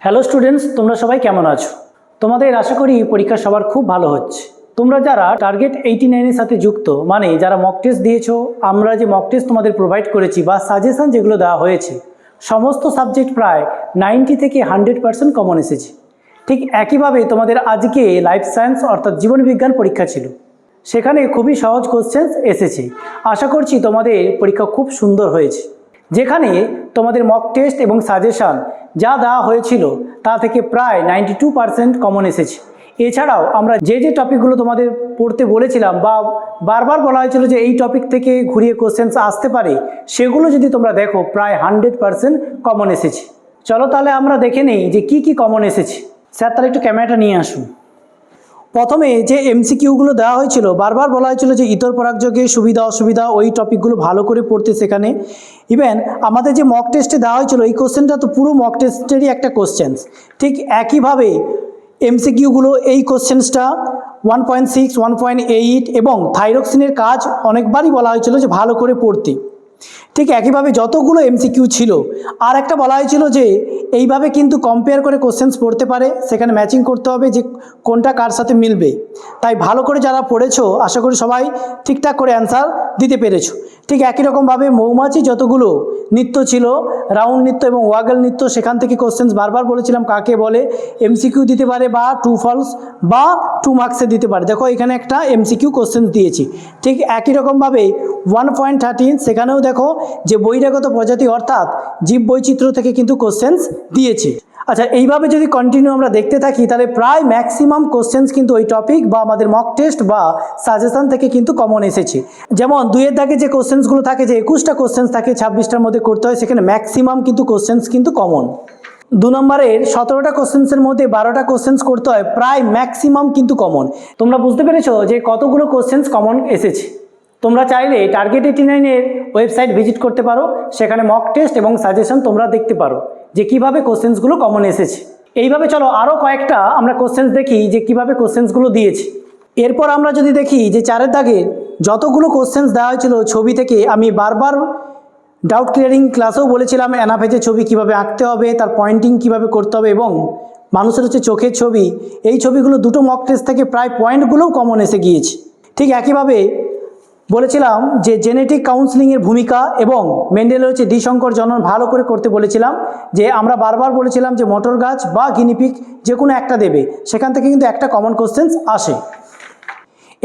Hello students, তোমরা সবাই কেমন আছো? তোমাদের আশা করি পরীক্ষা সবার খুব ভালো হচ্ছে। তোমরা যারা টার্গেট 89 এর সাথে যুক্ত, মানে যারা মক টেস্ট দিয়েছো, আমরা যে মক টেস্ট তোমাদের প্রোভাইড করেছি বা সাজেশন যেগুলো দেওয়া হয়েছে, সমস্ত সাবজেক্ট প্রায় 90 থেকে 100% কমন এসেছে। ঠিক একইভাবে তোমাদের আজকে লাইফ সায়েন্স অর্থাৎ জীবনবিজ্ঞান পরীক্ষা ছিল, সেখানে খুবই সহজ কোশ্চেন্স এসেছে। আশা করছি তোমাদের পরীক্ষা খুব সুন্দর হয়েছে। যেখানে তোমাদের মক টেস্ট এবং সাজেশন যা দেওয়া হয়েছিল তা থেকে প্রায় 92% কমন এসেছে। এছাড়াও আমরা যে টপিকগুলো তোমাদের পড়তে বলেছিলাম বা বারবার বলা হয়েছিল যে এই টপিক থেকে ঘুরিয়ে কোশ্চেন্স আসতে পারে, সেগুলো যদি তোমরা দেখো প্রায় 100% কমন এসেছে। চলো তাহলে আমরা দেখে নেই যে কি কি কমন এসেছে। স্যার তাহলে একটু ক্যামেরাটা নিয়ে আসুন। প্রথমে যে এমসিকিউগুলো দেওয়া হয়েছিল, বারবার বলা হয়েছিল যে ইতর পরাগযোগের সুবিধা অসুবিধা, ওই টপিকগুলো ভালো করে পড়তে। সেখানে ইভেন আমাদের যে মক টেস্টে দেওয়া হয়েছিল, এই কোশ্চেনটা তো পুরো মক টেস্টেরই একটা কোশ্চেন্স। ঠিক একইভাবে এমসিকিউগুলো এই কোশ্চেন্সটা 1.6, 1.8 এবং থাইরক্সিনের কাজ অনেকবারই বলা হয়েছিল যে ভালো করে পড়তে। ঠিক একইভাবে যতগুলো এমসিকিউ ছিল, আর একটা বলা হয়েছিল যে এইভাবে কিন্তু কম্পেয়ার করে কোশ্চেন্স পড়তে পারে, সেখানে ম্যাচিং করতে হবে যে কোনটা কার সাথে মিলবে। তাই ভালো করে যারা পড়েছো, আশা করি সবাই ঠিকঠাক করে অ্যান্সার দিতে পেরেছো। ঠিক একই রকমভাবে মৌমাছি যতগুলো নৃত্য ছিল, রাউন্ড নৃত্য এবং ওয়াগল নৃত্য, সেখান থেকে কোশ্চেন্স বারবার বলেছিলাম কাকে বলে, এমসিকিউ দিতে পারে বা ট্রু ফলস বা 2 মার্কসে দিতে পারে। দেখো এখানে একটা এমসিকিউ কোশ্চেন্স দিয়েছি। ঠিক একই রকমভাবে 1.13 সেখানেও দেখো যে বহিরাগত প্রজাতি অর্থাৎ জীব বৈচিত্র্য থেকে কিন্তু কোশ্চেন্স দিয়েছে। আচ্ছা, এইভাবে যদি কন্টিনিউ আমরা দেখতে থাকি তাহলে প্রায় ম্যাক্সিমাম কোশ্চেন্স কিন্তু ওই টপিক বা আমাদের মক টেস্ট বা সাজেশন থেকে কিন্তু কমন এসেছে। যেমন 2 এর দাগে যে কোশ্চেন্সগুলো থাকে, যে 21টা কোশ্চেন্স থাকে 26টার মধ্যে করতে হয়, সেখানে ম্যাক্সিমাম কিন্তু কোশ্চেন্স কিন্তু কমন। 2 নম্বরের 17টা কোশ্চেন্সের মধ্যে 12টা কোশ্চেন্স করতে হয়, প্রায় ম্যাক্সিমাম কিন্তু কমন। তোমরা বুঝতে পেরেছো যে কতগুলো কোশ্চেন্স কমন এসেছে। তোমরা চাইলে টার্গেট 89 এর ওয়েবসাইট ভিজিট করতে পারো, সেখানে মক টেস্ট এবং সাজেশন তোমরা দেখতে পারো যে কিভাবে কোশ্চেন্সগুলো কমন এসেছে। এইভাবে চলো আরও কয়েকটা আমরা কোশ্চেন্স দেখি যে কিভাবে কোশ্চেন্সগুলো দিয়েছে। এরপর আমরা যদি দেখি যে 4 দাগের যতগুলো কোশ্চেন্স দেওয়া হয়েছিল ছবি থেকে, আমি বারবার ডাউট ক্লিয়ারিং ক্লাসেও বলেছিলাম অ্যানাফেজের ছবি কিভাবে আঁকতে হবে, তার পয়েন্টিং কিভাবে করতে হবে এবং মানুষের হচ্ছে চোখের ছবি, এই ছবিগুলো দুটো মক টেস্ট থেকে প্রায় পয়েন্টগুলোও কমন এসে গিয়েছে। ঠিক একইভাবে বলেছিলাম যে জেনেটিক কাউন্সিলিংয়ের ভূমিকা এবং মেন্ডেলের হচ্ছে দ্বিসংকর জনন ভালো করে করতে বলেছিলাম। যে আমরা বারবার বলেছিলাম যে মটর গাছ বা গিনিপিগ যে কোনো একটা দেবে, সেখান থেকে কিন্তু একটা কমন কোশ্চেন্স আসে।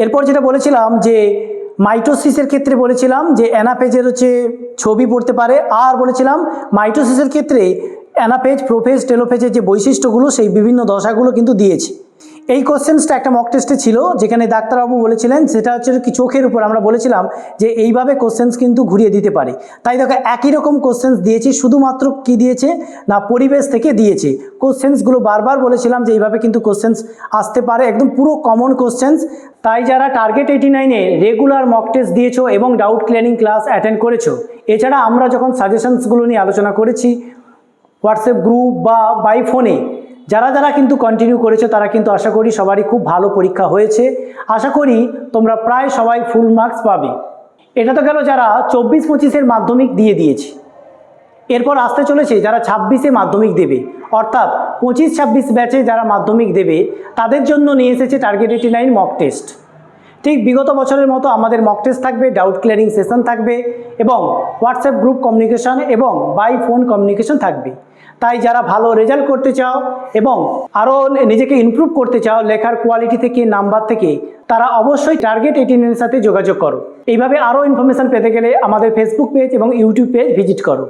এরপর যেটা বলেছিলাম যে মাইটোসিসের ক্ষেত্রে বলেছিলাম যে অ্যানাফেজের হচ্ছে ছবি পড়তে পারে, আর বলেছিলাম মাইটোসিসের ক্ষেত্রে অ্যানাফেজ, প্রোফেজ, টেলোফেজের যে বৈশিষ্ট্যগুলো সেই বিভিন্ন দশাগুলো কিন্তু দিয়েছে। এই কোশ্চেন্সটা একটা মক টেস্টে ছিল, যেখানে ডাক্তারবাবু বলেছিলেন সেটা হচ্ছে কি চোখের উপর। আমরা বলেছিলাম যে এইভাবে কোশ্চেন্স কিন্তু ঘুরিয়ে দিতে পারে। তাই দেখো একই রকম কোশ্চেন্স দিয়েছি, শুধুমাত্র কি দিয়েছে না পরিবেশ থেকে দিয়েছে। কোশ্চেন্সগুলো বারবার বলেছিলাম যে এইভাবে কিন্তু কোশ্চেন্স আসতে পারে, একদম পুরো কমন কোশ্চেন্স। তাই যারা টার্গেট 89-এ রেগুলার মক টেস্ট দিয়েছো এবং ডাউট ক্লিয়ারিং ক্লাস অ্যাটেন্ড করেছো, এছাড়া আমরা যখন সাজেশনসগুলো নিয়ে আলোচনা করেছি হোয়াটসঅ্যাপ গ্রুপ বা বাই ফোনে, যারা যারা কিন্তু কন্টিনিউ করেছো তারা কিন্তু আশা করি সবারই খুব ভালো পরীক্ষা হয়েছে। আশা করি তোমরা প্রায় সবাই ফুল মার্কস পাবে। এটা তো গেল যারা 24-25-এর মাধ্যমিক দিয়েছে। এরপর আসতে চলেছে যারা 26-এ মাধ্যমিক দেবে, অর্থাৎ 25-26 ব্যাচে যারা মাধ্যমিক দেবে, তাদের জন্য নিয়ে এসেছে টার্গেট 89 মক টেস্ট। ঠিক বিগত বছরের মতো আমাদের মক টেস্ট থাকবে, ডাউট ক্লিয়ারিং সেশন থাকবে এবং হোয়াটসঅ্যাপ গ্রুপ কমিউনিকেশন এবং বাই ফোন কমিউনিকেশন থাকবে। তাই যারা ভালো রেজাল্ট করতে চাও এবং আরও নিজেকে ইমপ্রুভ করতে চাও লেখার কোয়ালিটি থেকে, নাম্বার থেকে, তারা অবশ্যই টার্গেট 89-এর সাথে যোগাযোগ করো। এইভাবে আরও ইনফরমেশান পেতে গেলে আমাদের ফেসবুক পেজ এবং ইউটিউব পেজ ভিজিট করো।